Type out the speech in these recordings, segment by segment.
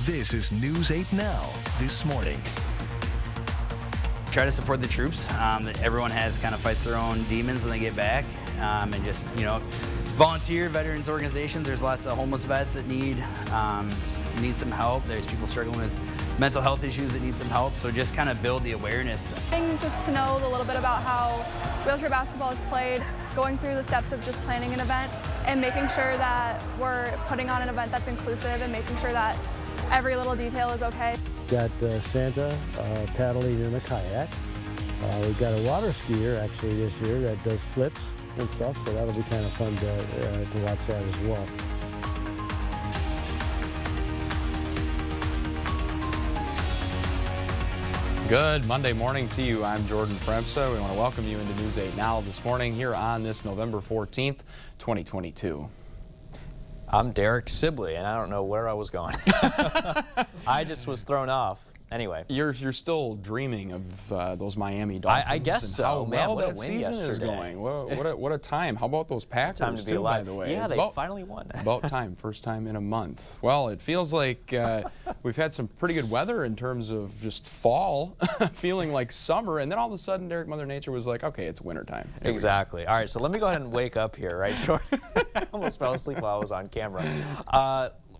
This is News 8 Now, This Morning. Try to support the troops. Everyone has kind of fights their own demons when they get back, and just, volunteer veterans organizations. There's lots of homeless vets that need some help. There's people struggling with mental health issues that need some help. So just kind of build the awareness. Just to know a little bit about how wheelchair basketball is played, going through the steps of just planning an event and making sure that we're putting on an event that's inclusive and making sure that every little detail is okay. Got Santa paddling in a kayak. We've got a water skier actually this year that does flips and stuff, so that'll be kind of fun to watch that as well. Good Monday morning to you. I'm Jordan Fremsa. We want to welcome you into News 8 Now this morning here on this November 14th, 2022. I'm Derek Sibley, and I don't know where I was going. I just was thrown off. Anyway, you're still dreaming of those Miami Dolphins. I guess so. How Man, well what a that win season yesterday. is going. What a time. How about those Packers time to be too, alive. by the way? Yeah, they finally won. About time. First time in a month. Well, it feels like we've had some pretty good weather in terms of just fall, feeling like summer, and then all of a sudden, Derek, Mother Nature was like, okay, it's wintertime. Exactly. All right, so let me go ahead and wake up here, right, Jordan? I almost fell asleep while I was on camera.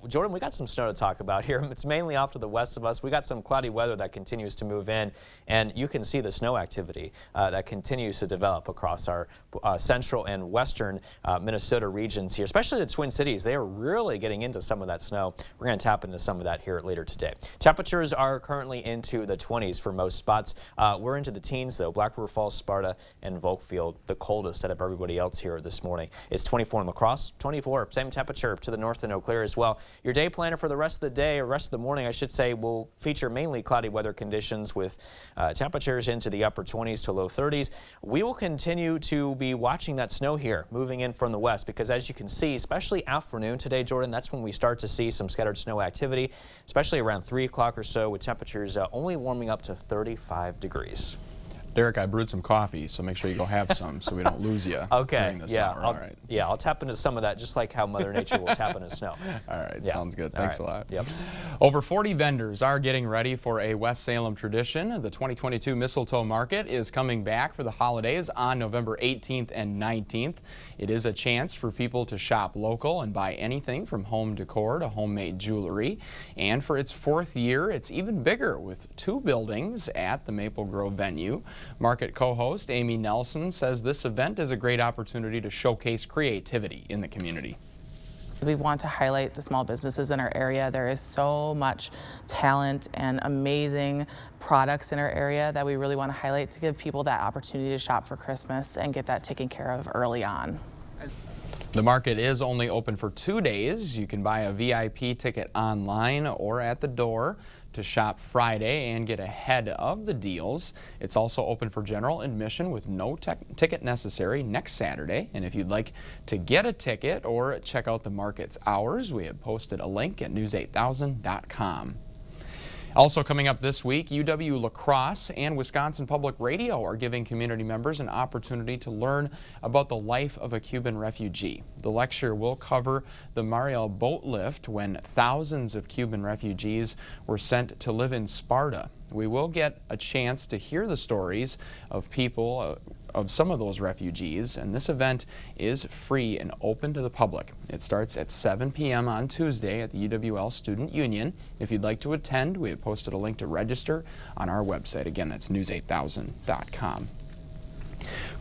Jordan, we got some snow to talk about here. It's mainly off to the west of us. We got some cloudy weather that continues to move in, and you can see the snow activity that continues to develop across our central and western Minnesota regions here, especially the Twin Cities. They are really getting into some of that snow. We're going to tap into some of that here later today. Temperatures are currently into the 20s for most spots. We're into the teens, though. Black River Falls, Sparta, and Volkfield, the coldest out of everybody else here this morning. It's 24 in La Crosse, 24, same temperature to the north in Eau Claire as well. Your day planner for the rest of the day, or rest of the morning, I should say, will feature mainly cloudy weather conditions with temperatures into the upper 20s to low 30s. We will continue to be watching that snow here moving in from the west because, as you can see, especially afternoon today, Jordan, that's when we start to see some scattered snow activity, especially around 3 o'clock or so, with temperatures only warming up to 35 degrees. Derek, I brewed some coffee, so make sure you go have some so we don't lose you during this hour. All right. Yeah, I'll tap into some of that just like how Mother Nature will tap into snow. All right, sounds good. Thanks a lot. Yep. Over 40 vendors are getting ready for a West Salem tradition. The 2022 Mistletoe Market is coming back for the holidays on November 18th and 19th. It is a chance for people to shop local and buy anything from home decor to homemade jewelry. And for its 4th year, it's even bigger with 2 buildings at the Maple Grove venue. Market co-host Amy Nelson says this event is a great opportunity to showcase creativity in the community. We want to highlight the small businesses in our area. There is so much talent and amazing products in our area that we really want to highlight to give people that opportunity to shop for Christmas and get that taken care of early on. The market is only open for 2 days. You can buy a VIP ticket online or at the door to shop Friday and get ahead of the deals. It's also open for general admission with no ticket necessary next Saturday. And if you'd like to get a ticket or check out the market's hours, we have posted a link at news8000.com. Also coming up this week, UW-La Crosse and Wisconsin Public Radio are giving community members an opportunity to learn about the life of a Cuban refugee. The lecture will cover the Mariel boat lift when thousands of Cuban refugees were sent to live in Sparta. We will get a chance to hear the stories of people of some of those refugees, and this event is free and open to the public. It starts at 7 p.m. on Tuesday at the UWL Student Union. If you'd like to attend, we have posted a link to register on our website. Again, that's news8000.com.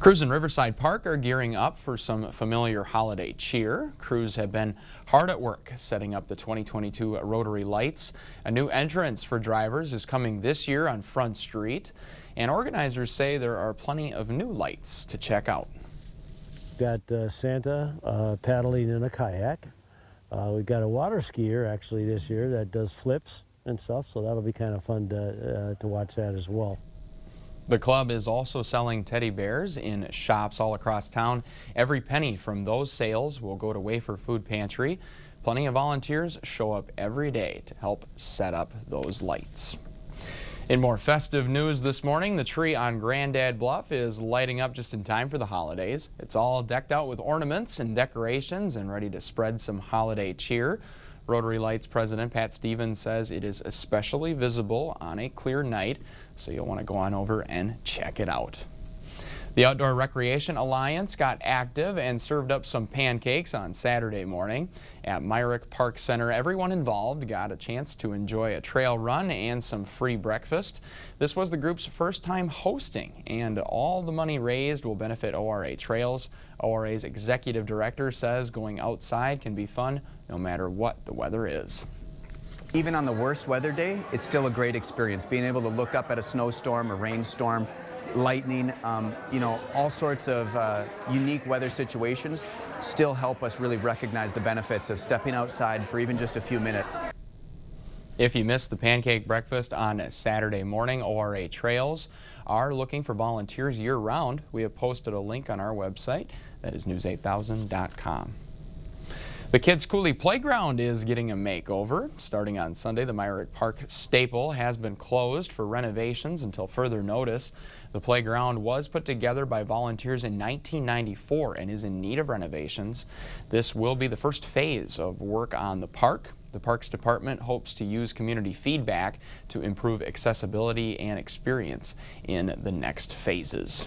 Crews in Riverside Park are gearing up for some familiar holiday cheer. Crews have been hard at work setting up the 2022 Rotary Lights. A new entrance for drivers is coming this year on Front Street, and organizers say there are plenty of new lights to check out. Got Santa paddling in a kayak. We've got a water skier actually this year that does flips and stuff, so that'll be kind of fun to watch that as well. The club is also selling teddy bears in shops all across town. Every penny from those sales will go to Wafer Food Pantry. Plenty of volunteers show up every day to help set up those lights. In more festive news this morning, the tree on Grandad Bluff is lighting up just in time for the holidays. It's all decked out with ornaments and decorations and ready to spread some holiday cheer. Rotary Lights President Pat Stevens says it is especially visible on a clear night, so you'll want to go on over and check it out. The Outdoor Recreation Alliance got active and served up some pancakes on Saturday morning. At Myrick Park Center, everyone involved got a chance to enjoy a trail run and some free breakfast. This was the group's first time hosting, and all the money raised will benefit ORA Trails. ORA's executive director says going outside can be fun no matter what the weather is. Even on the worst weather day, it's still a great experience. Being able to look up at a snowstorm, a rainstorm, lightning, you know, all sorts of unique weather situations still help us really recognize the benefits of stepping outside for even just a few minutes. If you missed the pancake breakfast on Saturday morning, ORA Trails are looking for volunteers year-round. We have posted a link on our website. That is news8000.com. The Kids Coulee Playground is getting a makeover. Starting on Sunday, the Myrick Park Staple has been closed for renovations until further notice. The playground was put together by volunteers in 1994 and is in need of renovations. This will be the first phase of work on the park. The Parks Department hopes to use community feedback to improve accessibility and experience in the next phases.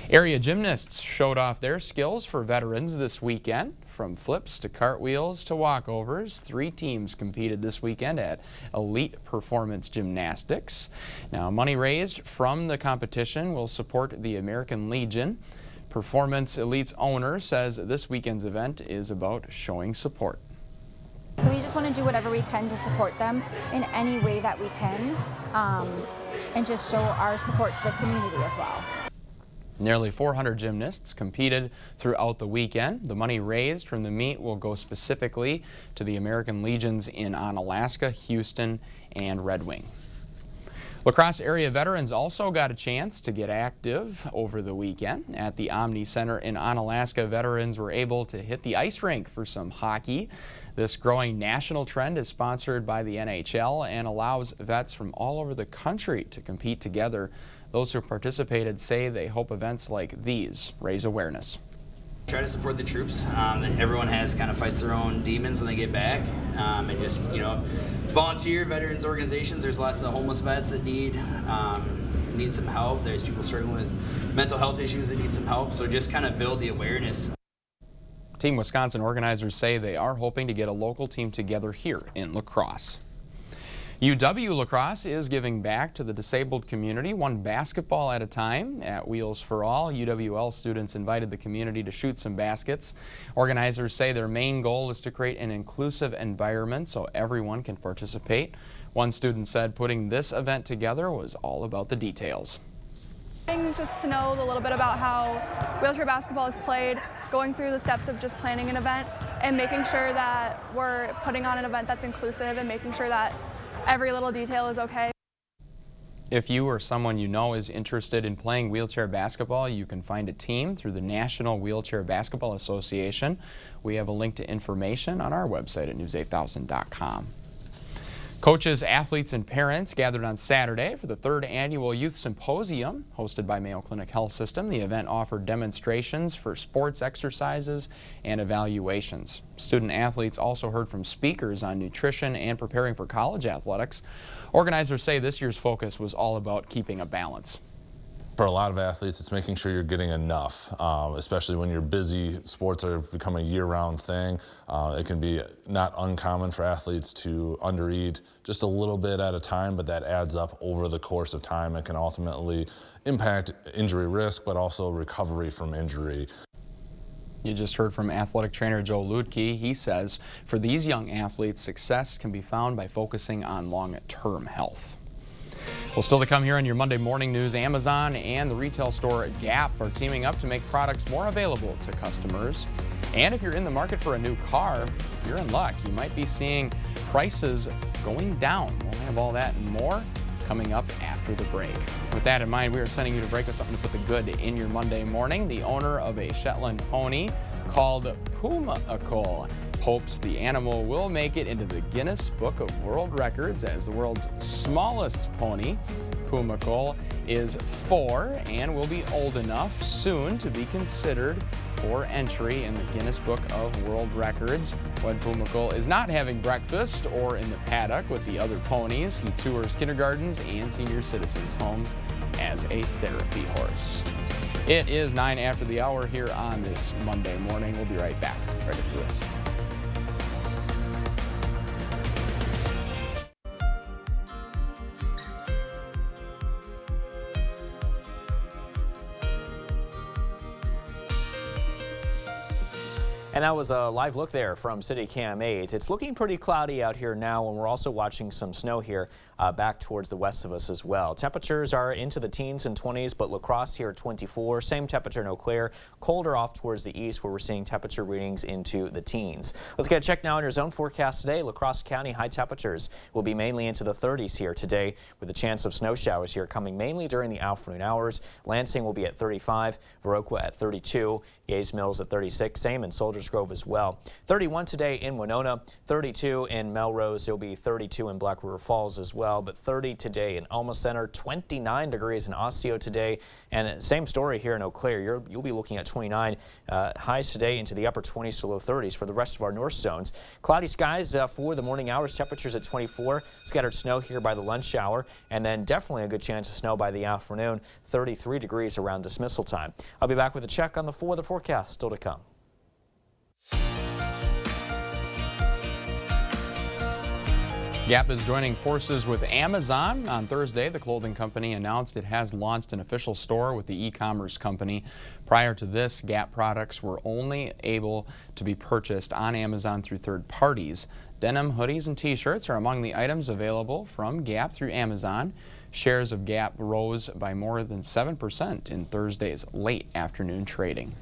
Area gymnasts showed off their skills for veterans this weekend. From flips to cartwheels to walkovers, 3 teams competed this weekend at Elite Performance Gymnastics. Now, money raised from the competition will support the American Legion. Performance Elite's owner says this weekend's event is about showing support. So we just want to do whatever we can to support them in any way that we can, and just show our support to the community as well. Nearly 400 gymnasts competed throughout the weekend. The money raised from the meet will go specifically to the American Legions in Onalaska, Houston, and Red Wing. Lacrosse area veterans also got a chance to get active over the weekend. At the Omni Center in Onalaska, veterans were able to hit the ice rink for some hockey. This growing national trend is sponsored by the NHL and allows vets from all over the country to compete together. Those who participated say they hope events like these raise awareness. Try to support the troops. Everyone has kind of fights their own demons when they get back, and just, you know, volunteer veterans organizations. There's lots of homeless vets that need some help. There's people struggling with mental health issues that need some help. So just kind of build the awareness. Team Wisconsin organizers say they are hoping to get a local team together here in La Crosse. UW La Crosse is giving back to the disabled community, one basketball at a time. At Wheels for All, UWL students invited the community to shoot some baskets. Organizers say their main goal is to create an inclusive environment so everyone can participate. One student said putting this event together was all about the details. Just to know a little bit about how wheelchair basketball is played, going through the steps of just planning an event and making sure that we're putting on an event that's inclusive and making sure that every little detail is okay. If you or someone you know is interested in playing wheelchair basketball, you can find a team through the National Wheelchair Basketball Association. We have a link to information on our website at news8000.com. Coaches, athletes, and parents gathered on Saturday for the 3rd Annual Youth Symposium hosted by Mayo Clinic Health System. The event offered demonstrations for sports exercises and evaluations. Student athletes also heard from speakers on nutrition and preparing for college athletics. Organizers say this year's focus was all about keeping a balance. For a lot of athletes, it's making sure you're getting enough, especially when you're busy. Sports are becoming a year-round thing. It can be not uncommon for athletes to undereat just a little bit at a time, but that adds up over the course of time. It can ultimately impact injury risk, but also recovery from injury. You just heard from athletic trainer Joe Ludke. He says for these young athletes, success can be found by focusing on long-term health. Well, still to come here on your Monday morning news, Amazon and the retail store Gap are teaming up to make products more available to customers. And if you're in the market for a new car, you're in luck. You might be seeing prices going down. We'll have all that and more coming up after the break. With that in mind, we are sending you to break with something to put the good in your Monday morning. The owner of a Shetland pony called Pumacole hopes the animal will make it into the Guinness Book of World Records as the world's smallest pony. Pumacole is 4 and will be old enough soon to be considered for entry in the Guinness Book of World Records. When Pumukul is not having breakfast or in the paddock with the other ponies, he tours kindergartens and senior citizens' homes as a therapy horse. It is 9 after the hour here on this Monday morning. We'll be right back right after this. And that was a live look there from City Cam 8. It's looking pretty cloudy out here now, and we're also watching some snow here back towards the west of us as well. Temperatures are into the teens and 20s, but La Crosse here at 24. Same temperature in Eau Claire. Colder off towards the east, where we're seeing temperature readings into the teens. Let's get a check now on your zone forecast today. La Crosse County high temperatures will be mainly into the 30s here today, with a chance of snow showers here coming mainly during the afternoon hours. Lansing will be at 35, Viroqua at 32, Gaze Mills at 36, same in Soldiers Grove as well. 31 today in Winona, 32 in Melrose. It'll be 32 in Black River Falls as well, but 30 today in Alma Center, 29 degrees in Osseo today, and same story here in Eau Claire. You'll be looking at 29 highs today into the upper 20s to low 30s for the rest of our north zones. Cloudy skies for the morning hours, temperatures at 24, scattered snow here by the lunch hour, and then definitely a good chance of snow by the afternoon, 33 degrees around dismissal time. I'll be back with a check on the 4 weather forecast still to come. Gap is joining forces with Amazon. On Thursday, the clothing company announced it has launched an official store with the e-commerce company. Prior to this, Gap products were only able to be purchased on Amazon through third parties. Denim, hoodies, and t-shirts are among the items available from Gap through Amazon. Shares of Gap rose by more than 7% in Thursday's late afternoon trading.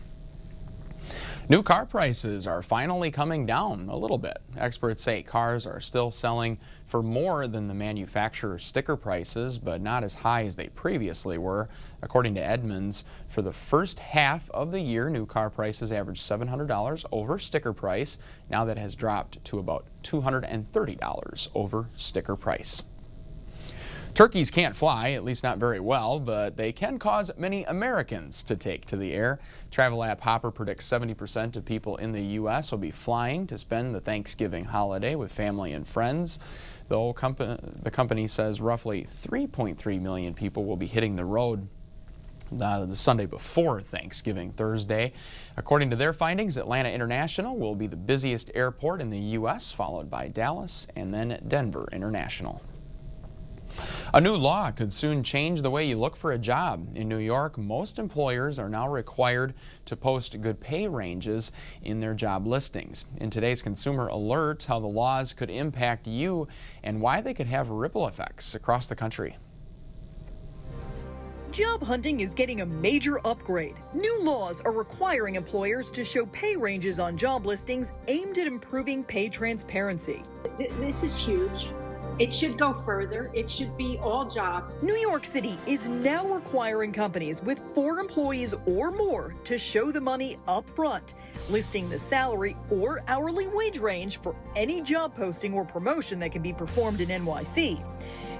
New car prices are finally coming down a little bit. Experts say cars are still selling for more than the manufacturer's sticker prices, but not as high as they previously were. According to Edmunds, for the first half of the year, new car prices averaged $700 over sticker price. Now that has dropped to about $230 over sticker price. Turkeys can't fly, at least not very well, but they can cause many Americans to take to the air. Travel app Hopper predicts 70% of people in the U.S. will be flying to spend the Thanksgiving holiday with family and friends. The company says roughly 3.3 million people will be hitting the road the Sunday before Thanksgiving Thursday. According to their findings, Atlanta International will be the busiest airport in the U.S., followed by Dallas and then Denver International. A new law could soon change the way you look for a job. In New York, most employers are now required to post good pay ranges in their job listings. In today's Consumer Alert, how the laws could impact you and why they could have ripple effects across the country. Job hunting is getting a major upgrade. New laws are requiring employers to show pay ranges on job listings aimed at improving pay transparency. This is huge. It should go further. It should be all jobs. New York City is now requiring companies with 4 employees or more to show the money up front, listing the salary or hourly wage range for any job posting or promotion that can be performed in NYC.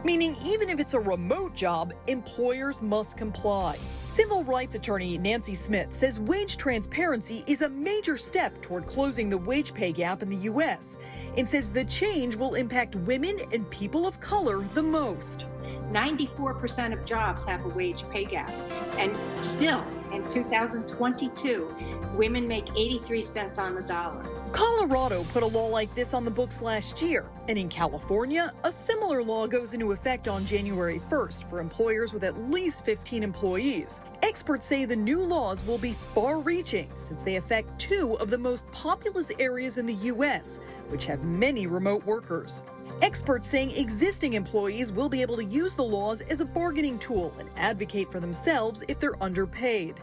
Meaning even if it's a remote job, employers must comply. Civil rights attorney Nancy Smith says wage transparency is a major step toward closing the wage pay gap in the U.S. and says the change will impact women and people of color the most. 94% of jobs have a wage pay gap, and still in 2022, women make 83 cents on the dollar. Colorado put a law like this on the books last year, and in California, a similar law goes into effect on January 1st for employers with at least 15 employees. Experts say the new laws will be far-reaching since they affect 2 of the most populous areas in the U.S., which have many remote workers. Experts saying existing employees will be able to use the laws as a bargaining tool and advocate for themselves if they're underpaid.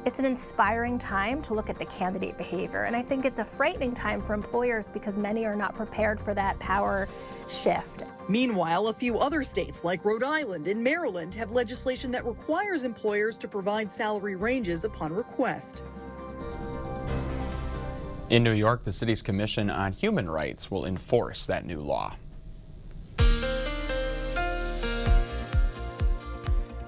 It's an inspiring time to look at the candidate behavior, and I think it's a frightening time for employers because many are not prepared for that power shift. Meanwhile, a few other states like Rhode Island and Maryland have legislation that requires employers to provide salary ranges upon request. In New York, the city's Commission on Human Rights will enforce that new law.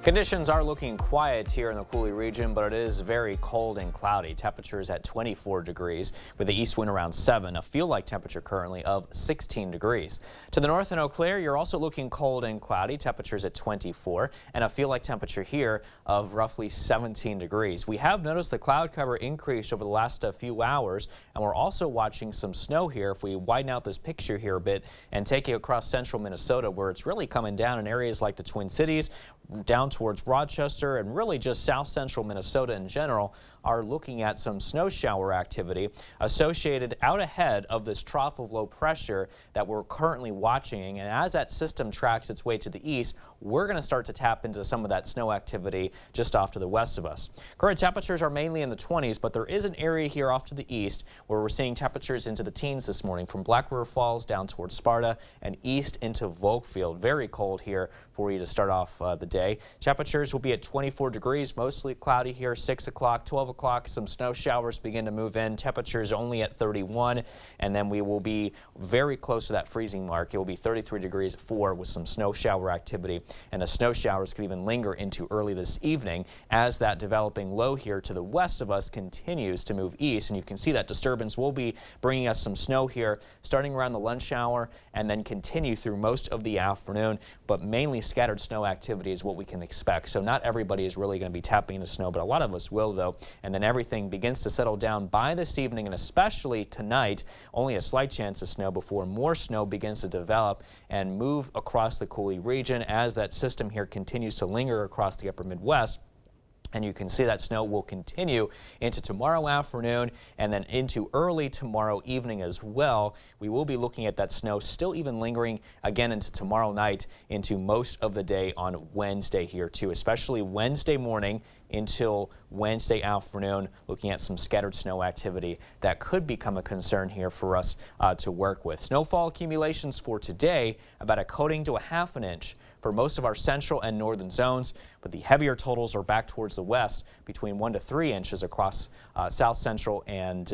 Conditions are looking quiet here in the Coulee region, but it is very cold and cloudy. Temperatures at 24 degrees with the east wind around 7. A feel-like temperature currently of 16 degrees. To the north in Eau Claire, you're also looking cold and cloudy. Temperatures at 24 and a feel-like temperature here of roughly 17 degrees. We have noticed the cloud cover increased over the last few hours, and we're also watching some snow here. If we widen out this picture here a bit and take it across central Minnesota, where it's really coming down in areas like the Twin Cities, down towards Rochester, and really just south central Minnesota in general, are looking at some snow shower activity associated out ahead of this trough of low pressure that we're currently watching. And as that system tracks its way to the east, we're going to start to tap into some of that snow activity just off to the west of us. Current temperatures are mainly in the 20s, but there is an area here off to the east where we're seeing temperatures into the teens this morning, from Black River Falls down towards Sparta and east into Volkfield. Very cold here for you to start off the day. Temperatures will be at 24 degrees, mostly cloudy here, 6 o'clock, 12 o'clock. Some snow showers begin to move in. Temperatures only at 31, and then we will be very close to that freezing mark. It will be 33 degrees at 4 with some snow shower activity, and the snow showers could even linger into early this evening as that developing low here to the west of us continues to move east. And you can see that disturbance will be bringing us some snow here starting around the lunch hour and then continue through most of the afternoon, but mainly scattered snow activity is what we can expect. So not everybody is really going to be tapping into snow, but a lot of us will, though. And then everything begins to settle down by this evening, and especially tonight. Only a slight chance of snow before more snow begins to develop and move across the Coulee region as that system here continues to linger across the upper Midwest. And you can see that snow will continue into tomorrow afternoon and then into early tomorrow evening as well. We will be looking at that snow still even lingering again into tomorrow night into most of the day on Wednesday here too, especially Wednesday morning until Wednesday afternoon, looking at some scattered snow activity that could become a concern here for us to work with. Snowfall accumulations for today, about a coating to a half an inch for most of our central and northern zones, but the heavier totals are back towards the west, between 1 to 3 inches across south central and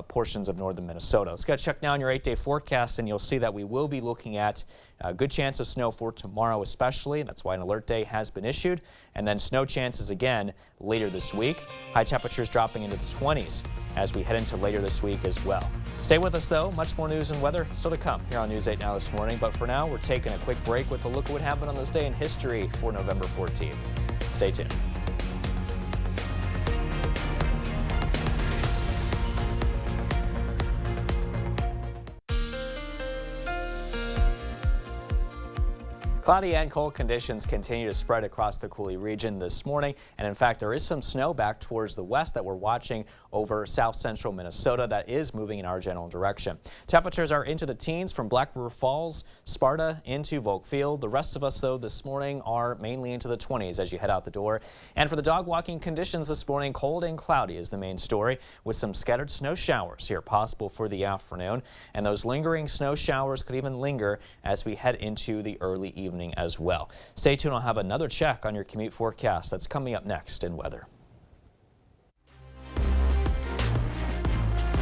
portions of northern Minnesota. Let's go check now on your 8-day forecast, and you'll see that we will be looking at a good chance of snow for tomorrow especially. That's why an alert day has been issued. And then snow chances again later this week. High temperatures dropping into the 20s as we head into later this week as well. Stay with us though. Much more news and weather still to come here on News 8 Now this morning. But for now, we're taking a quick break with a look at what happened on this day in history for November 14th. Stay tuned. Cloudy and cold conditions continue to spread across the Coulee region this morning, and in fact there is some snow back towards the west that we're watching over south central Minnesota that is moving in our general direction. Temperatures are into the teens from Black River Falls, Sparta into Volkfield. The rest of us though this morning are mainly into the 20s as you head out the door. And for the dog walking conditions this morning, cold and cloudy is the main story, with some scattered snow showers here possible for the afternoon, and those lingering snow showers could even linger as we head into the early evening as well. Stay tuned. I'll have another check on your commute forecast. That's coming up next in weather.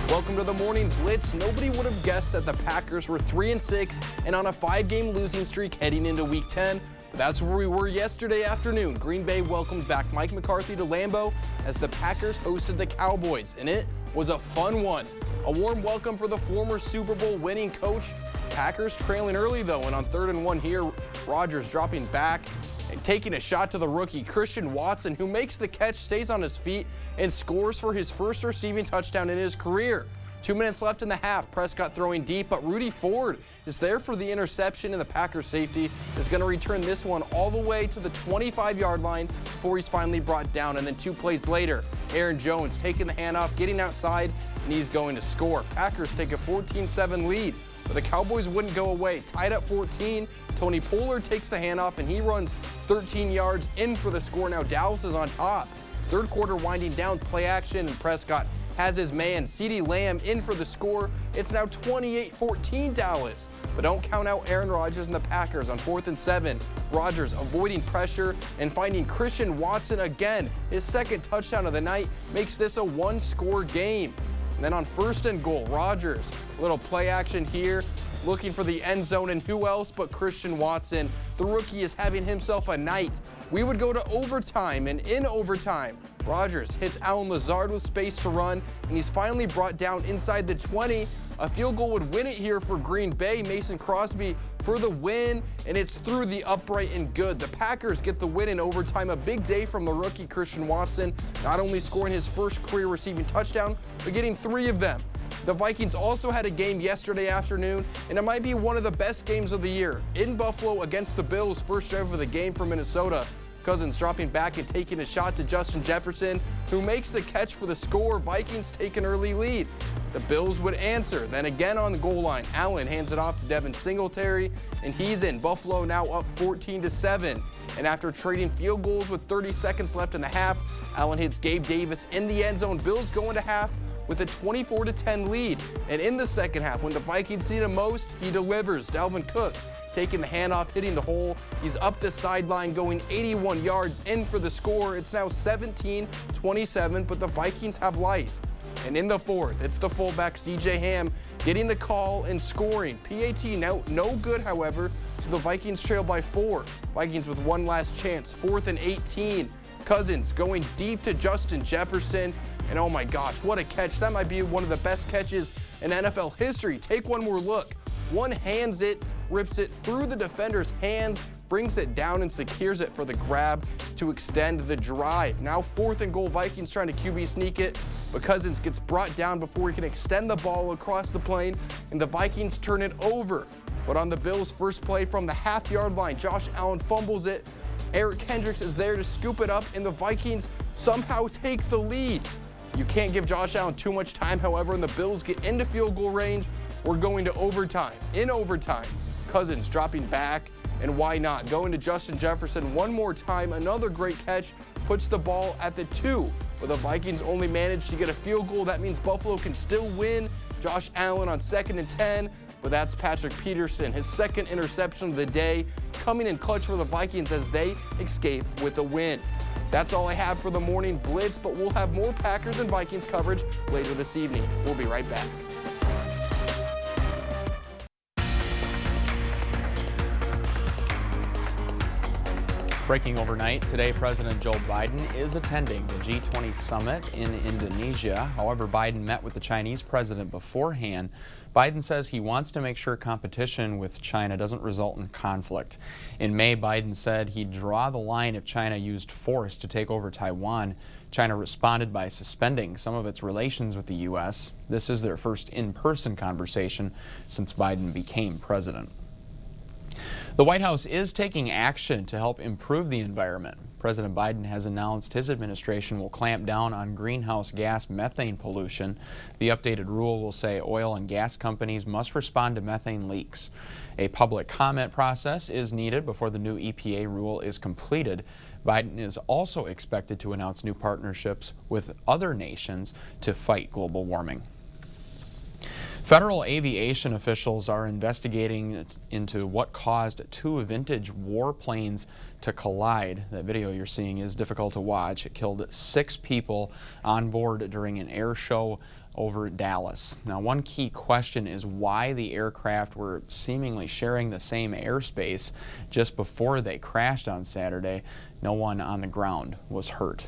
Welcome to the Morning Blitz. Nobody would have guessed that the Packers were 3-6 and on a 5-game losing streak heading into Week 10. But that's where we were yesterday afternoon. Green Bay welcomed back Mike McCarthy to Lambeau as the Packers hosted the Cowboys, and it was a fun one. A warm welcome for the former Super Bowl winning coach. Packers trailing early though, and on 3rd and 1 here, Rodgers dropping back and taking a shot to the rookie Christian Watson, who makes the catch, stays on his feet, and scores for his first receiving touchdown in his career. 2 minutes left in the half. Prescott throwing deep, but Rudy Ford is there for the interception, and the Packers safety is going to return this one all the way to the 25-yard line before he's finally brought down. And then 2 plays later, Aaron Jones taking the handoff, getting outside, and he's going to score. Packers take a 14-7 lead, but the Cowboys wouldn't go away. Tied at 14, Tony Pollard takes the handoff, and he runs 13 yards in for the score. Now Dallas is on top. Third quarter winding down, play action, and Prescott has his man, CeeDee Lamb, in for the score. It's now 28-14 Dallas. But don't count out Aaron Rodgers and the Packers on 4th and 7. Rodgers avoiding pressure and finding Christian Watson again. His second touchdown of the night makes this a 1-score game. And then on 1st and goal, Rodgers, a little play action here, looking for the end zone, and who else but Christian Watson. The rookie is having himself a night. We would go to overtime, and in overtime, Rodgers hits Allen Lazard with space to run, and he's finally brought down inside the 20. A field goal would win it here for Green Bay. Mason Crosby for the win, and it's through the upright and good. The Packers get the win in overtime. A big day from the rookie Christian Watson, not only scoring his first career receiving touchdown, but getting 3 of them. The Vikings also had a game yesterday afternoon, and it might be one of the best games of the year. In Buffalo against the Bills, first drive of the game for Minnesota. Cousins dropping back and taking a shot to Justin Jefferson, who makes the catch for the score. Vikings take an early lead. The Bills would answer. Then again on the goal line, Allen hands it off to Devin Singletary, and he's in. Buffalo now up 14-7. And after trading field goals with 30 seconds left in the half, Allen hits Gabe Davis in the end zone. Bills go into half with a 24-10 lead. And in the second half, when the Vikings need him most, he delivers. Dalvin Cook taking the handoff, hitting the hole. He's up the sideline, going 81 yards in for the score. It's now 17-27, but the Vikings have life. And in the fourth, it's the fullback C.J. Ham getting the call and scoring. PAT now no good, however, so the Vikings trail by 4. Vikings with one last chance, 4th and 18. Cousins going deep to Justin Jefferson, and oh my gosh, what a catch. That might be one of the best catches in NFL history. Take one more look. One hands it, rips it through the defender's hands, brings it down and secures it for the grab to extend the drive. Now 4th and goal, Vikings trying to QB sneak it, but Cousins gets brought down before he can extend the ball across the plane, and the Vikings turn it over. But on the Bills' first play from the half-yard line, Josh Allen fumbles it. Eric Kendricks is there to scoop it up, and the Vikings somehow take the lead. You can't give Josh Allen too much time, however, and the Bills get into field goal range. We're going to overtime. In overtime, Cousins dropping back, and why not? Going to Justin Jefferson one more time. Another great catch, puts the ball at the 2. But the Vikings only managed to get a field goal. That means Buffalo can still win. Josh Allen on 2nd and 10, but that's Patrick Peterson, his 2nd interception of the day, coming in clutch for the Vikings as they escape with a win. That's all I have for the morning blitz, but we'll have more Packers and Vikings coverage later this evening. We'll be right back. Breaking overnight, today President Joe Biden is attending the G20 summit in Indonesia. However, Biden met with the Chinese president beforehand. Biden says he wants to make sure competition with China doesn't result in conflict. In May, Biden said he'd draw the line if China used force to take over Taiwan. China responded by suspending some of its relations with the U.S. This is their first in-person conversation since Biden became president. The White House is taking action to help improve the environment. President Biden has announced his administration will clamp down on greenhouse gas methane pollution. The updated rule will say oil and gas companies must respond to methane leaks. A public comment process is needed before the new EPA rule is completed. Biden is also expected to announce new partnerships with other nations to fight global warming. Federal aviation officials are investigating into what caused 2 vintage warplanes to collide. That video you're seeing is difficult to watch. It killed 6 people on board during an air show over Dallas. Now, one key question is why the aircraft were seemingly sharing the same airspace just before they crashed on Saturday. No one on the ground was hurt.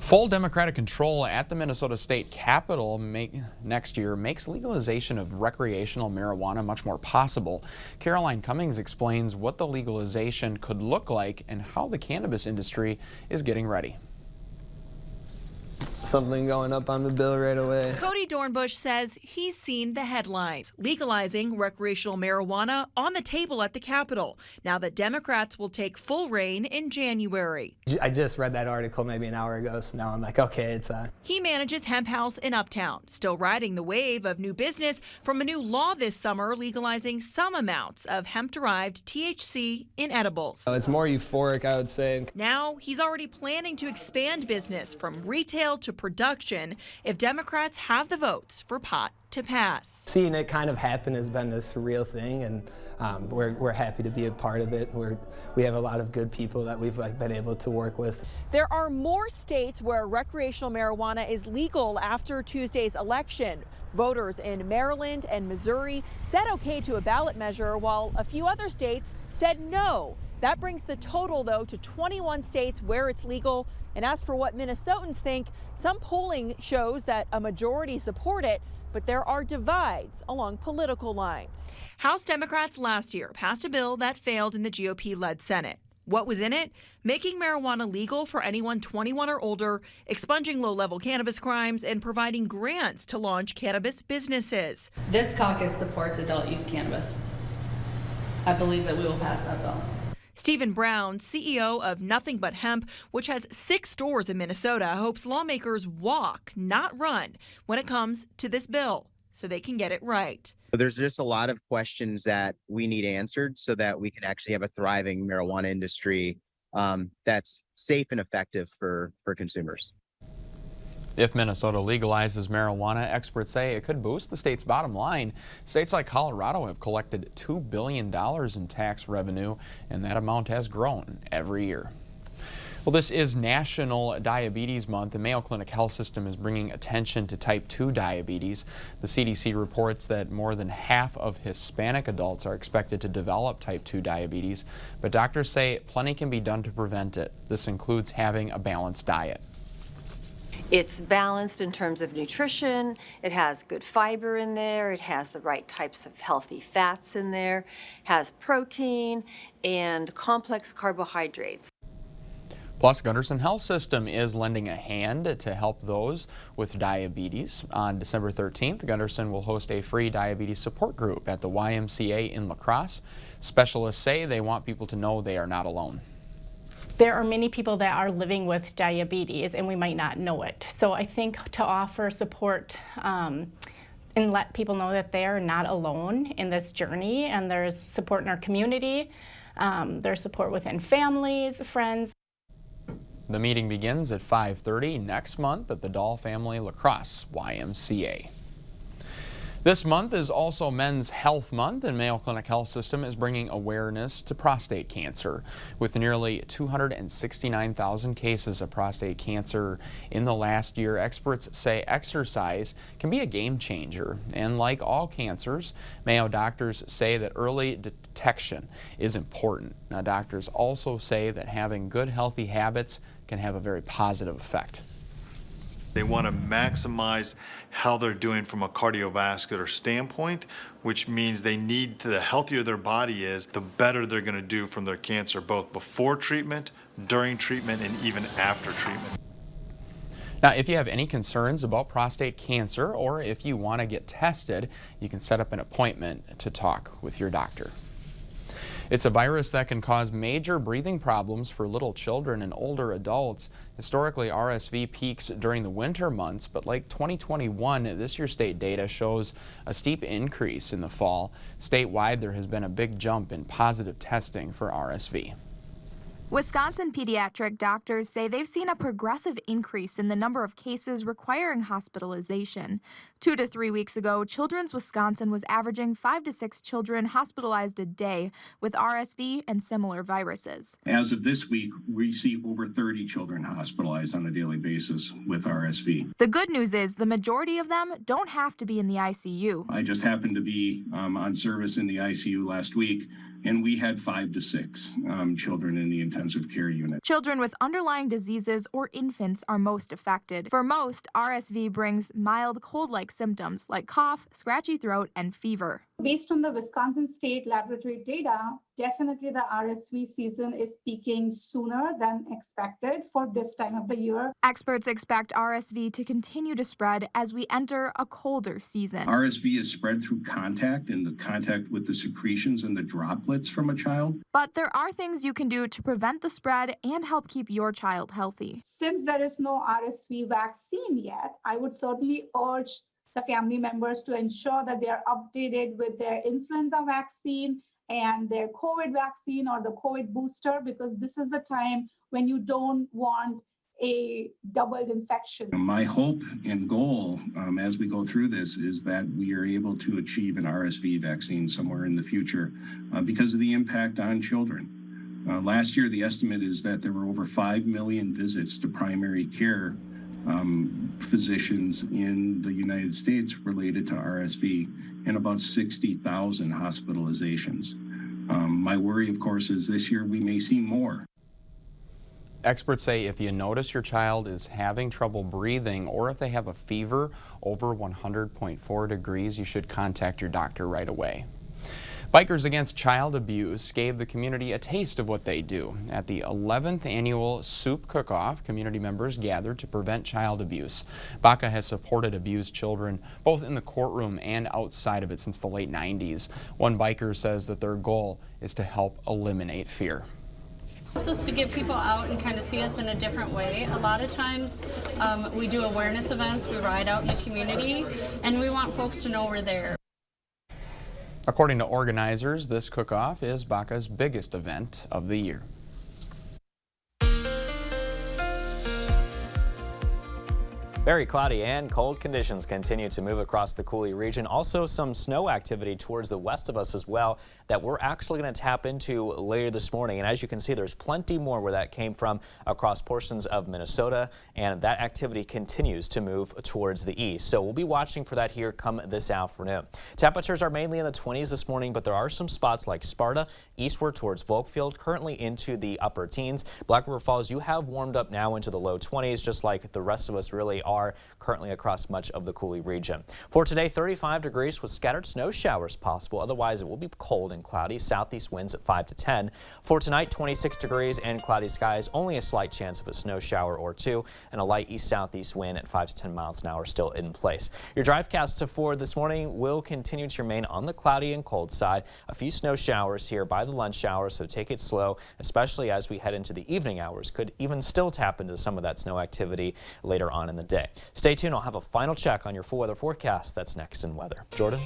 Full Democratic control at the Minnesota State Capitol next year makes legalization of recreational marijuana much more possible. Caroline Cummings explains what the legalization could look like and how the cannabis industry is getting ready. Something going up on the bill right away. Cody Dornbush says he's seen the headlines, legalizing recreational marijuana on the table at the Capitol, now that Democrats will take full reign in January. I just read that article maybe an hour ago, so now I'm like, okay, it's He manages Hemp House in Uptown, still riding the wave of new business from a new law this summer legalizing some amounts of hemp-derived THC in edibles. It's more euphoric, I would say. Now he's already planning to expand business from retail to production if Democrats have the votes for pot. to pass. Seeing it kind of happen has been a surreal thing, and we're happy to be a part of it. We have a lot of good people that we've been able to work with. There are more states where recreational marijuana is legal after Tuesday's election. Voters in Maryland and Missouri said okay to a ballot measure, while a few other states said no. That brings the total, though, to 21 states where it's legal. And as for what Minnesotans think, some polling shows that a majority support it, but there are divides along political lines. House Democrats last year passed a bill that failed in the GOP-led Senate. What was in it? Making marijuana legal for anyone 21 or older, expunging low-level cannabis crimes, and providing grants to launch cannabis businesses. This caucus supports adult-use cannabis. I believe that we will pass that bill. Stephen Brown, CEO of Nothing But Hemp, which has 6 stores in Minnesota, hopes lawmakers walk, not run, when it comes to this bill, so they can get it right. There's just a lot of questions that we need answered so that we can actually have a thriving marijuana industry that's safe and effective for consumers. If Minnesota legalizes marijuana, experts say it could boost the state's bottom line. States like Colorado have collected $2 billion in tax revenue, and that amount has grown every year. Well, this is National Diabetes Month. The Mayo Clinic Health System is bringing attention to type 2 diabetes. The CDC reports that more than half of Hispanic adults are expected to develop type 2 diabetes, but doctors say plenty can be done to prevent it. This includes having a balanced diet. It's balanced in terms of nutrition. It has good fiber in there. It has the right types of healthy fats in there, has protein and complex carbohydrates. Plus, Gunderson Health System is lending a hand to help those with diabetes. On December 13th, Gunderson will host a free diabetes support group at the YMCA in La Crosse. Specialists say they want people to know they are not alone. There are many people that are living with diabetes and we might not know it. So I think to offer support and let people know that they are not alone in this journey, and there's support in our community, there's support within families, friends. The meeting begins at 5:30 next month at the Dahl Family La Crosse YMCA. This month is also Men's Health Month, and Mayo Clinic Health System is bringing awareness to prostate cancer. With nearly 269,000 cases of prostate cancer in the last year, experts say exercise can be a game changer. And like all cancers, Mayo doctors say that early detection is important. Now, doctors also say that having good, healthy habits can have a very positive effect. They want to maximize how they're doing from a cardiovascular standpoint, which means they need to, the healthier their body is, the better they're going to do from their cancer, both before treatment, during treatment, and even after treatment. Now, if you have any concerns about prostate cancer, or if you want to get tested, you can set up an appointment to talk with your doctor. It's a virus that can cause major breathing problems for little children and older adults. Historically, RSV peaks during the winter months, but like 2021, this year's state data shows a steep increase in the fall. Statewide, there has been a big jump in positive testing for RSV. Wisconsin pediatric doctors say they've seen a progressive increase in the number of cases requiring hospitalization. 2 to 3 weeks ago, Children's Wisconsin was averaging 5 to 6 children hospitalized a day with RSV and similar viruses. As of this week, we see over 30 children hospitalized on a daily basis with RSV. The good news is the majority of them don't have to be in the ICU. I just happened to be on service in the ICU last week, and we had 5 to 6 children in the intensive care unit. Children with underlying diseases or infants are most affected. For most, RSV brings mild cold-like symptoms like cough, scratchy throat, and fever. Based on the Wisconsin State Laboratory data, definitely the RSV season is peaking sooner than expected for this time of the year. Experts expect RSV to continue to spread as we enter a colder season. RSV is spread through contact and the contact with the secretions and the droplets from a child. But there are things you can do to prevent the spread and help keep your child healthy. Since there is no RSV vaccine yet, I would certainly urge the family members to ensure that they are updated with their influenza vaccine and their COVID vaccine or the COVID booster, because this is the time when you don't want a doubled infection. My hope and goal as we go through this is that we are able to achieve an RSV vaccine somewhere in the future because of the impact on children. Last year, the estimate is that there were over 5 million visits to primary care physicians in the United States related to RSV and about 60,000 hospitalizations. My worry, of course, is this year we may see more. Experts say if you notice your child is having trouble breathing or if they have a fever over 100.4 degrees, you should contact your doctor right away. Bikers Against Child Abuse gave the community a taste of what they do. At the 11th annual Soup Cook-Off, community members gathered to prevent child abuse. BACA has supported abused children both in the courtroom and outside of it since the late 90s. One biker says that their goal is to help eliminate fear. It's just to get people out and kind of see us in a different way. A lot of times we do awareness events, we ride out in the community, and we want folks to know we're there. According to organizers, this cook-off is BACA's biggest event of the year. Very cloudy and cold conditions continue to move across the Coulee region. Also some snow activity towards the west of us as well that we're actually going to tap into later this morning. And as you can see, there's plenty more where that came from across portions of Minnesota, and that activity continues to move towards the east. So we'll be watching for that here come this afternoon. Temperatures are mainly in the 20s this morning, but there are some spots like Sparta, eastward towards Volkfield, currently into the upper teens. Black River Falls, you have warmed up now into the low 20s, just like the rest of us really are currently across much of the Coulee region. For today, 35 degrees with scattered snow showers possible. Otherwise, it will be cold and cloudy. Southeast winds at 5 to 10. For tonight, 26 degrees and cloudy skies. Only a slight chance of a snow shower or two, and a light east-southeast wind at 5 to 10 miles an hour still in place. Your drivecast for this morning will continue to remain on the cloudy and cold side. A few snow showers here by the lunch hour, so take it slow, especially as we head into the evening hours. Could even still tap into some of that snow activity later on in the day. Stay tuned. I'll have a final check on your full weather forecast. That's next in weather. Jordan?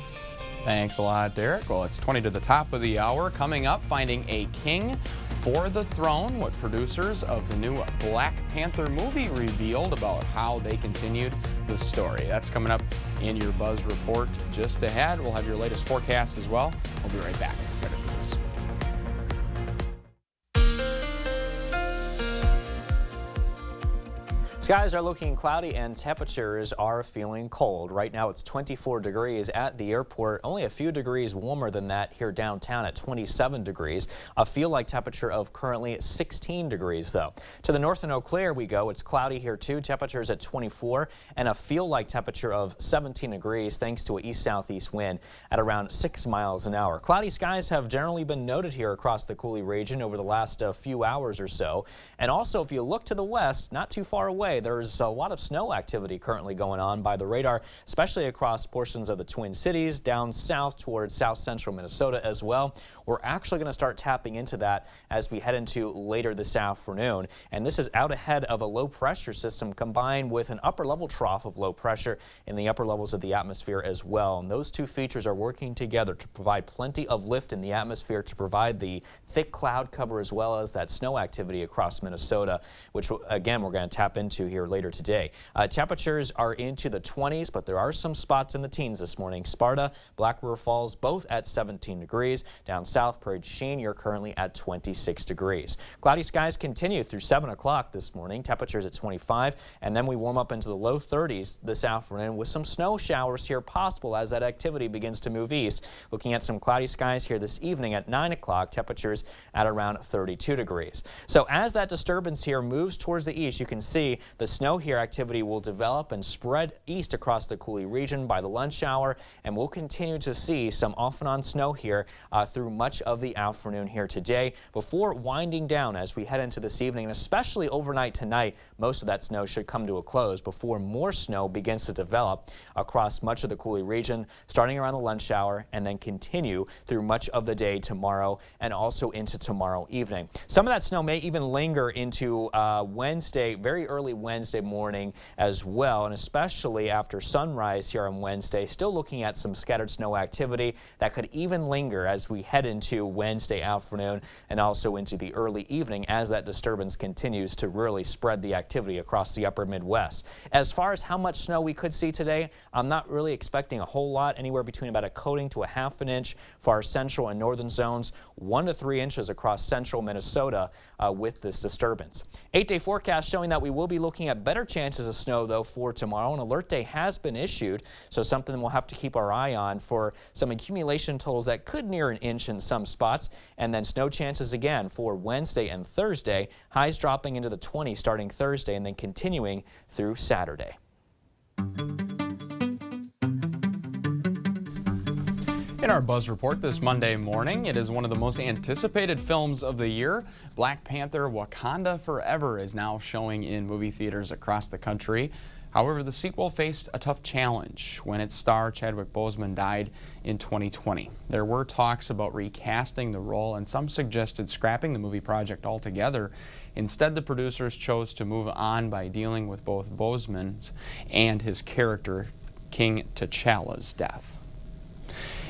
Thanks a lot, Derek. Well, it's 20 to the top of the hour. Coming up, finding a king for the throne. What producers of the new Black Panther movie revealed about how they continued the story. That's coming up in your Buzz Report just ahead. We'll have your latest forecast as well. We'll be right back right after this. Skies are looking cloudy and temperatures are feeling cold. Right now it's 24 degrees at the airport, only a few degrees warmer than that here downtown at 27 degrees. A feel-like temperature of currently 16 degrees though. To the north in Eau Claire we go. It's cloudy here too. Temperatures at 24 and a feel-like temperature of 17 degrees thanks to an east-southeast wind at around 6 miles an hour. Cloudy skies have generally been noted here across the Coulee region over the last few hours or so. And also if you look to the west, not too far away, there's a lot of snow activity currently going on by the radar, especially across portions of the Twin Cities, down south towards south central Minnesota as well. We're actually going to start tapping into that as we head into later this afternoon. And this is out ahead of a low pressure system combined with an upper level trough of low pressure in the upper levels of the atmosphere as well. And those two features are working together to provide plenty of lift in the atmosphere to provide the thick cloud cover as well as that snow activity across Minnesota, which again we're going to tap into here later today. Temperatures are into the 20s, but there are some spots in the teens this morning. Sparta, Black River Falls, both at 17 degrees. Down south, Prairie du Chien, you're currently at 26 degrees. Cloudy skies continue through 7 o'clock this morning. Temperatures at 25, and then we warm up into the low 30s this afternoon with some snow showers here possible as that activity begins to move east. Looking at some cloudy skies here this evening at 9 o'clock, temperatures at around 32 degrees. So as that disturbance here moves towards the east, you can see the snow here activity will develop and spread east across the Coulee region by the lunch hour, and we'll continue to see some off and on snow here through much of the afternoon here today before winding down as we head into this evening, and especially overnight tonight. Most of that snow should come to a close before more snow begins to develop across much of the Coulee region starting around the lunch hour and then continue through much of the day tomorrow and also into tomorrow evening. Some of that snow may even linger into Wednesday, very early Wednesday morning as well, and especially after sunrise here on Wednesday. Still looking at some scattered snow activity that could even linger as we head into Wednesday afternoon and also into the early evening as that disturbance continues to really spread the activity across the upper Midwest. As far as how much snow we could see today, I'm not really expecting a whole lot, anywhere between about a coating to a ½ an inch for our central and northern zones, 1 to 3 inches across central Minnesota with this disturbance. 8-day forecast showing that we will be looking at better chances of snow though for tomorrow. An alert day has been issued, so something we'll have to keep our eye on for some accumulation totals that could near an inch in some spots, and then snow chances again for Wednesday and Thursday, highs dropping into the 20s starting Thursday and then continuing through Saturday. In our Buzz Report this Monday morning, it is one of the most anticipated films of the year. Black Panther: Wakanda Forever is now showing in movie theaters across the country. However, the sequel faced a tough challenge when its star Chadwick Boseman died in 2020. There were talks about recasting the role, and some suggested scrapping the movie project altogether. Instead, the producers chose to move on by dealing with both Boseman's and his character, King T'Challa's death.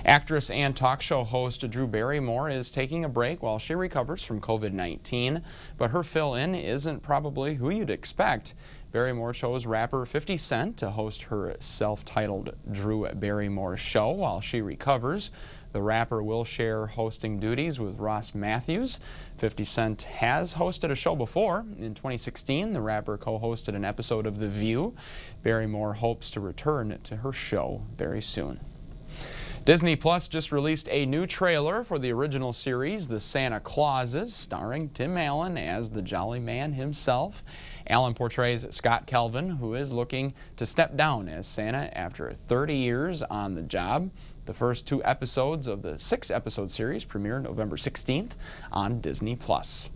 Actress and talk show host Drew Barrymore is taking a break while she recovers from COVID-19, but her fill-in isn't probably who you'd expect. Barrymore chose rapper 50 Cent to host her self-titled Drew Barrymore Show while she recovers. The rapper will share hosting duties with Ross Matthews. 50 Cent has hosted a show before. In 2016, the rapper co-hosted an episode of The View. Barrymore hopes to return to her show very soon. Disney Plus just released a new trailer for the original series, The Santa Clauses, starring Tim Allen as the Jolly Man himself. Allen portrays Scott Calvin, who is looking to step down as Santa after 30 years on the job. The first 2 episodes of the 6-episode series premiere November 16th on Disney Plus.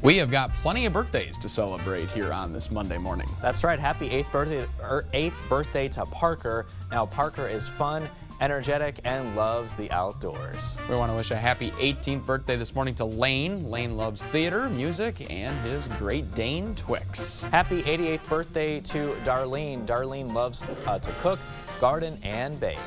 We have got plenty of birthdays to celebrate here on this Monday morning. That's right. Happy 8th birthday to Parker. Now, Parker is fun, energetic, and loves the outdoors. We want to wish a happy 18th birthday this morning to Lane. Lane loves theater, music, and his Great Dane Twix. Happy 88th birthday to Darlene. Darlene loves to cook, garden, and bake.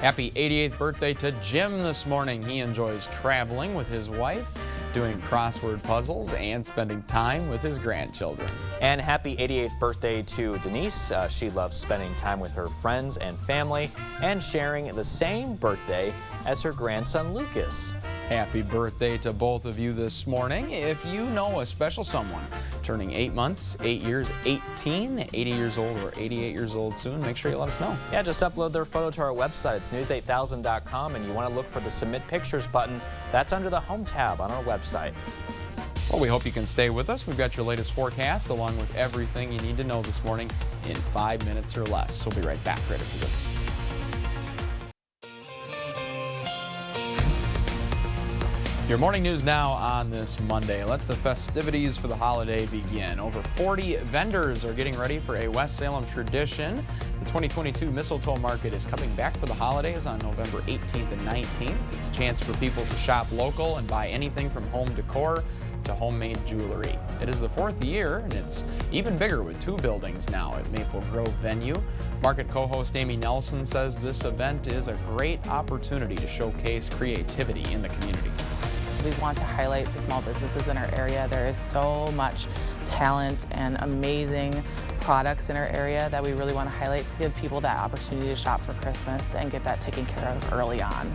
Happy 88th birthday to Jim this morning. He enjoys traveling with his wife, doing crossword puzzles, and spending time with his grandchildren. And happy 88th birthday to Denise. She loves spending time with her friends and family and sharing the same birthday as her grandson Lucas. Happy birthday to both of you this morning. If you know a special someone turning 8 months, 8 years, 18, 80 years old, or 88 years old soon, make sure you let us know. Yeah, just upload their photo to our website. It's news8000.com, and you want to look for the Submit Pictures button. That's under the Home tab on our website. Well, we hope you can stay with us. We've got your latest forecast along with everything you need to know this morning in 5 minutes or less. We'll be right back right after this. Your morning news now on this Monday. Let the festivities for the holiday begin. Over 40 vendors are getting ready for a West Salem tradition. The 2022 Mistletoe Market is coming back for the holidays on November 18th and 19th. It's a chance for people to shop local and buy anything from home decor to homemade jewelry. It is the 4th year, and it's even bigger with 2 buildings now at Maple Grove venue. Market co-host Amy Nelson says this event is a great opportunity to showcase creativity in the community. We want to highlight the small businesses in our area. There is so much talent and amazing products in our area that we really want to highlight to give people that opportunity to shop for Christmas and get that taken care of early on.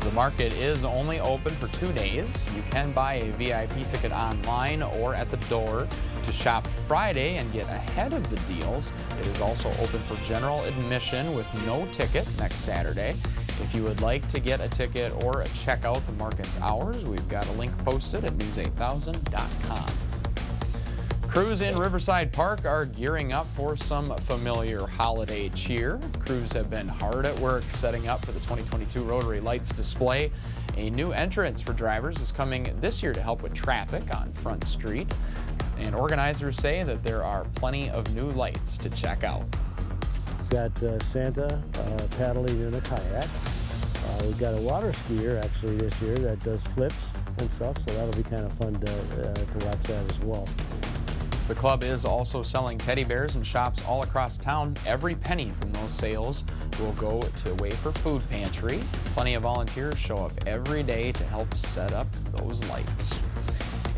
The market is only open for 2 days. You can buy a VIP ticket online or at the door to shop Friday and get ahead of the deals. It is also open for general admission with no ticket next Saturday. If you would like to get a ticket or check out the market's hours, we've got a link posted at news8000.com. Crews in Riverside Park are gearing up for some familiar holiday cheer. Crews have been hard at work setting up for the 2022 Rotary Lights display. A new entrance for drivers is coming this year to help with traffic on Front Street. And organizers say that there are plenty of new lights to check out. Got Santa paddling in a kayak. We've got a water skier actually this year that does flips and stuff, so that'll be kind of fun to watch that as well. The club is also selling teddy bears in shops all across town. Every penny from those sales will go to Way for Food Pantry. Plenty of volunteers show up every day to help set up those lights.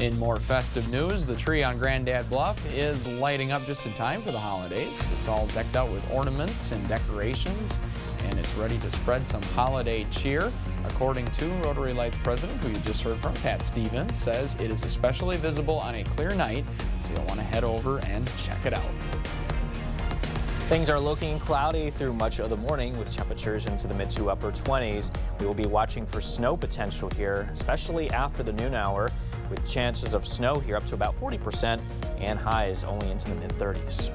In more festive news, the tree on Grandad Bluff is lighting up just in time for the holidays. It's all decked out with ornaments and decorations, and it's ready to spread some holiday cheer. According to Rotary Lights president, who you just heard from, Pat Stevens, says it is especially visible on a clear night, so you'll want to head over and check it out. Things are looking cloudy through much of the morning with temperatures into the mid to upper 20s. We will be watching for snow potential here, especially after the noon hour, with chances of snow here up to about 40% and highs only into the mid 30s.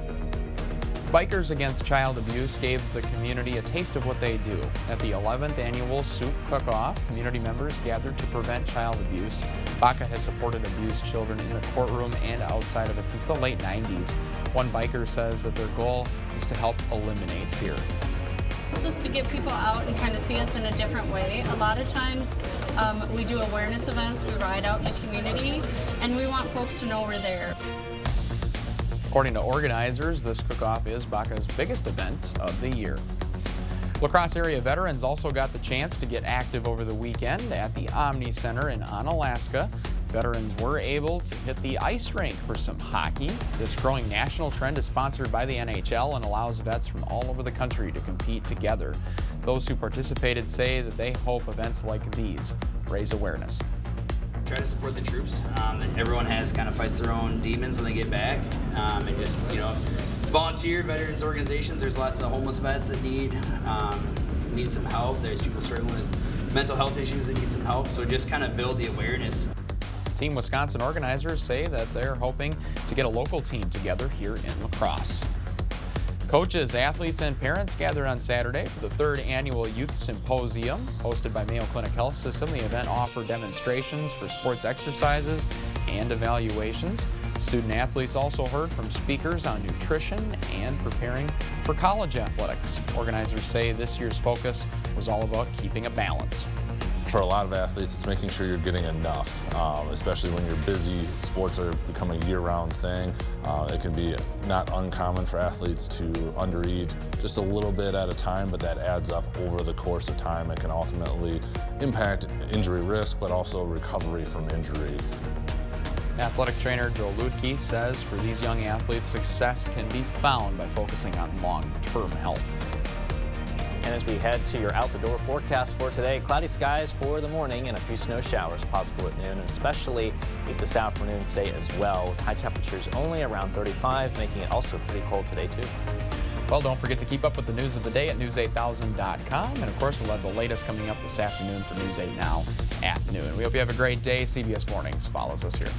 Bikers Against Child Abuse gave the community a taste of what they do. At the 11th annual Soup Cook-Off, community members gathered to prevent child abuse. BACA has supported abused children in the courtroom and outside of it since the late 90s. One biker says that their goal is to help eliminate fear. It's just to get people out and kind of see us in a different way. A lot of times we do awareness events, we ride out in the community, and we want folks to know we're there. According to organizers, this cook-off is BACA's biggest event of the year. La Crosse area veterans also got the chance to get active over the weekend at the Omni Center in Onalaska. Veterans were able to hit the ice rink for some hockey. This growing national trend is sponsored by the NHL and allows vets from all over the country to compete together. Those who participated say that they hope events like these raise awareness. Try to support the troops. Everyone fights their own demons when they get back, and just volunteer veterans organizations. There's lots of homeless vets that need some help. There's people struggling with mental health issues that need some help. So just kind of build the awareness. Team Wisconsin organizers say that they're hoping to get a local team together here in La Crosse. Coaches, athletes, and parents gathered on Saturday for the 3rd annual Youth Symposium. Hosted by Mayo Clinic Health System, the event offered demonstrations for sports exercises and evaluations. Student athletes also heard from speakers on nutrition and preparing for college athletics. Organizers say this year's focus was all about keeping a balance. For a lot of athletes, it's making sure you're getting enough, especially when you're busy. Sports are becoming a year-round thing. It can be not uncommon for athletes to undereat just a little bit at a time, but that adds up over the course of time. It can ultimately impact injury risk, but also recovery from injury. Athletic trainer Joe Ludke says for these young athletes, success can be found by focusing on long-term health. And as we head to your out-the-door forecast for today, cloudy skies for the morning and a few snow showers possible at noon, and especially this afternoon today as well, with high temperatures only around 35, making it also pretty cold today too. Well, don't forget to keep up with the news of the day at news8000.com. And of course, we'll have the latest coming up this afternoon for News 8 Now at noon. We hope you have a great day. CBS Mornings follows us here.